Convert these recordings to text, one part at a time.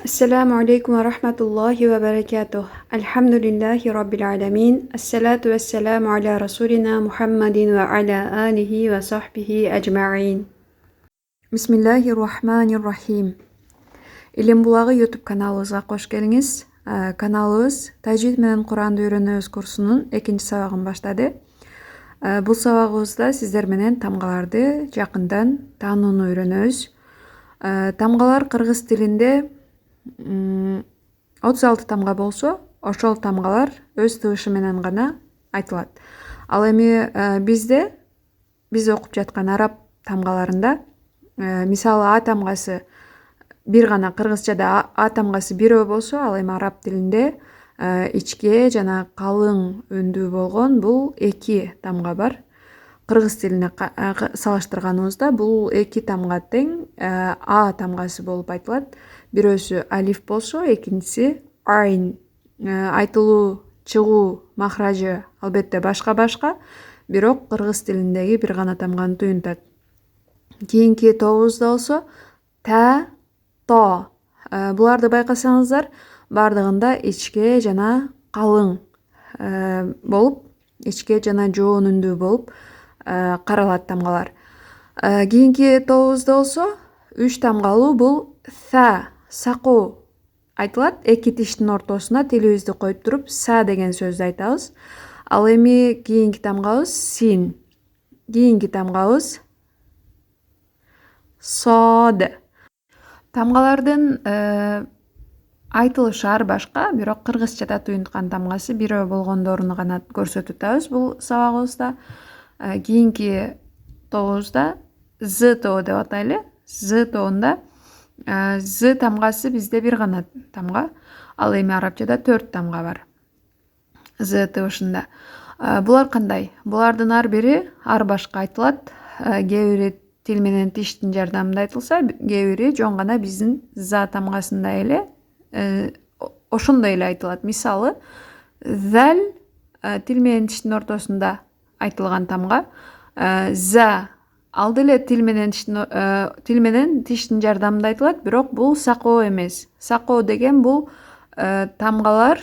Ассаламу алейкум ва рахматуллахи ва баракатух. Альхамдулиллахи раббил аламин. Ассалату вассаламу аля расулина Мухаммадин ва аля алихи ва сахбихи аджмаин. Бисмиллахи рахманир рахим. Илим булагы YouTube каналыбызга кош келиңиз. Каналыбыз ТАЖВИД менен Куранды үйрөнөбүз курсунун 2-нчи сабагын баштады. Бул сабагыбызда сиздер менен тамгаларды жакындан таанууну үйрөнөбүз. Тамгалар кыргыз тилинде 36 тамга болсо, ошол тамгалар өз тыбышы менен гана айтылат. Ал эми биз окуп жаткан арап тамгаларында, мисалы А тамгасы бир гана, кыргызчада А тамгасы бирөө болсо, ал эми арап тилинде ичке жана калың үндүү болгон бул 2 тамга бар. Кыргыз тилине салыштырганыбызда бул 2 тамга тең А тамгасы болуп айтылат. Бирөөсү алиф болсо, экинчиси айн. Айтылуу, чыгуу махражы албетте башка, бирок кыргыз тилиндеги бир гана тамганы туюнтат. Кийинки тобубузда болсо та, то. Буларды байкасаңыздар, бардыгында ичке жана калың болуп, ичке жана жоон үндүү болуп каралат тамгалар. Кийинки тобубузда болсо 3 тамгалуу бул са, сакоо айтылат. 2 тиштин ортосуна тилибизди коюп туруп са деген сөздү айтабыз. Ал эми кийинки тамгабыз син. Кийинки тамгабыз сод. Тамгалардын айтылышы ар башка, бирок кыргызчада туюнткан тамгасы бирөө болгондорун гана көрсөтүп атабыз бул сабагыбызда. Кийинки тобубузда з тобу деп атайлы. З тобунда з тамгасы бизде бир гана тамга. Ал эми арабчада 4 тамга бар. З тыбышында. Булар кандай? Булардын ар бири ар башка айтылат. Кээ бири тил менен тиштин жардамында айтылса, кээ бири жон гана биздин за тамгасында эле ошондой эле айтылат. Мисалы, зал тил менен тиштин ортосунда айтылган тамга. За ал деле тил менен тиштин жардамында айтылат, бирок бул сакоо эмес. Сакоо деген бул тамгалар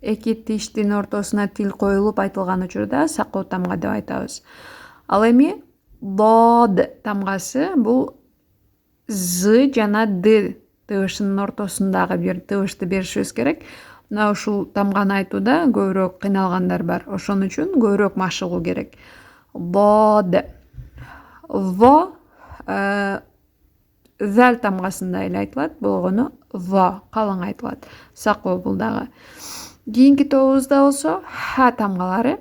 2 тиштин ортосуна тил коюлуп айтылган учурда сакоо тамга деп айтабыз. Ал эми дод тамгасы бул з жана д тыбышынын ортосундагы бир тыбышты беришибиз керек. Мына ушул тамганы айтууда көбүрөөк кыйналгандар бар. Ошон үчүн көбүрөөк машыгуу керек. Дод. Во зал тамгасында эле айтылат, болгону во калың айтылат. Сакоо бул дагы. Кийинки тобубузда болсо ха тамгалары.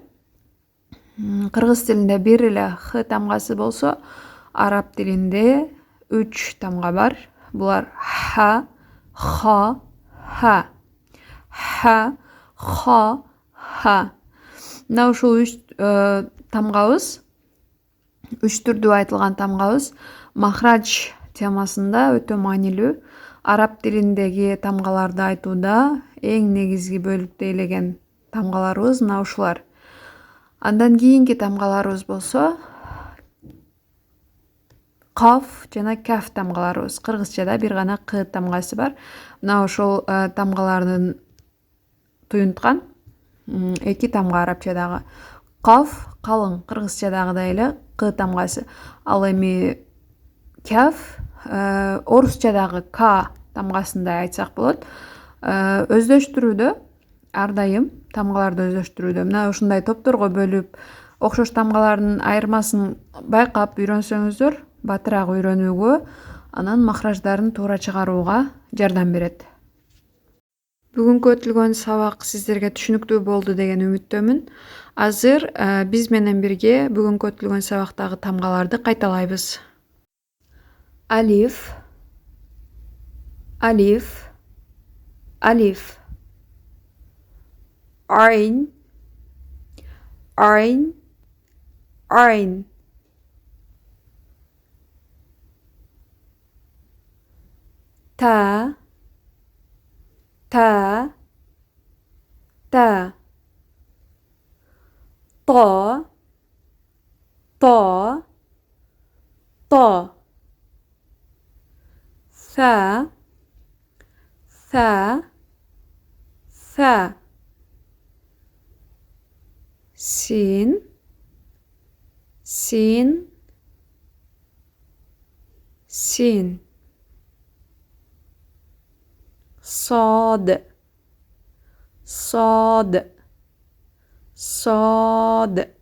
Кыргыз тилинде бир эле х тамгасы болсо, арап тилинде 3 тамга бар. Булар ха, ха, ха. Ха, ха, ха. Мына ушул 3 тамгабыз, 3 түрдүү айтылган тамгабыз махрадж темасында өтө маанилүү. Арап тилиндеги тамгаларды айтууда эң негизги бөлүп тейлеген тамгаларыбыз мына ушулар. Андан кийинки тамгаларыбыз болсо каф жана каф тамгаларыбыз. Кыргызчада бир гана к тамгасы бар. Мына ошол тамгалардын туюнткан 2 тамга арапчадагы. Каф калың, кыргызчадагыдай эле к тамгасы. Ал эми каф орусчадагы к тамгасындай айтсак болот. Өздөштүрүүдө ар дайым тамгаларды өздөштүрүүдө мына ушундай топторго бөлүп, окшош тамгалардын айырмасын байкап үйрөнсөңүздөр, батыраак үйрөнүүгө, анан махраждарын туура чыгарууга жардам берет. Бүгүнкү өтүлгөн сабак сиздерге түшүнүктүү болду деген үмүттөмүн. Азыр биз менен бирге бүгүнкү өтүлгөн сабактагы тамгаларды кайталайбыз. Алиф, алиф, алиф. Айн, айн, айн. Та, та, та. То, то, то. Фа, ثا ثا سين سين سين صاد صاد صاد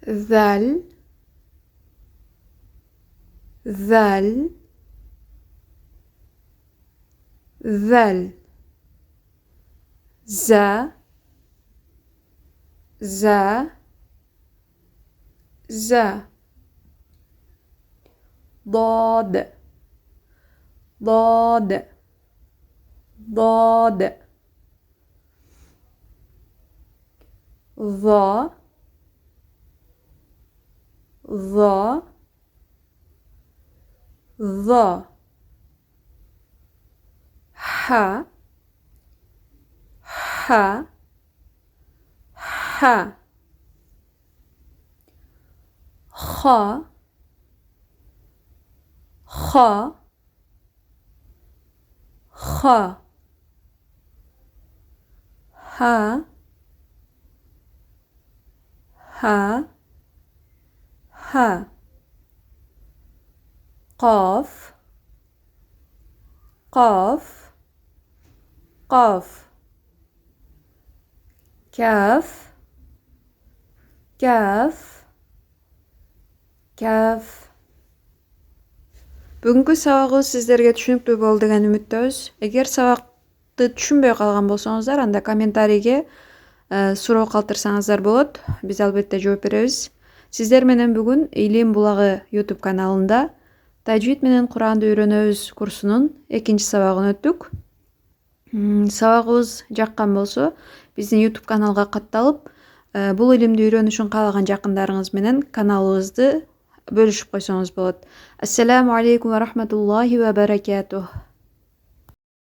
ذل ذل ذل زا زا زا ضاد ضاد ضاد ظا ظا ظا ح ح ح خا خا خا ها ها ها قاف قاف قاف كاف كاف كاف Бүгүнкү сабагыбыз сиздерге түшүнүктүү болду деген үмүттөбүз. Эгер сабакты түшүнбөй калган болсоңуздар, анда комментарийге суроо калтырсаңыздар болот. Биз албетте жооп беребиз. Сиздер менен бүгүн Илим булагы YouTube каналында ТАЖВИД менен Куранды үйрөнөбүз курсунун 2-чи сабагын өттүк. Сабагыбыз жаккан болсо, биздин YouTube каналга катталып, бул илимди үйрөнүшүн каалаган жакындарыңыз менен каналыбызды бөлүшүп койсоңуз болот. Ассаламу алейкум ва рахматуллахи ва баракатух.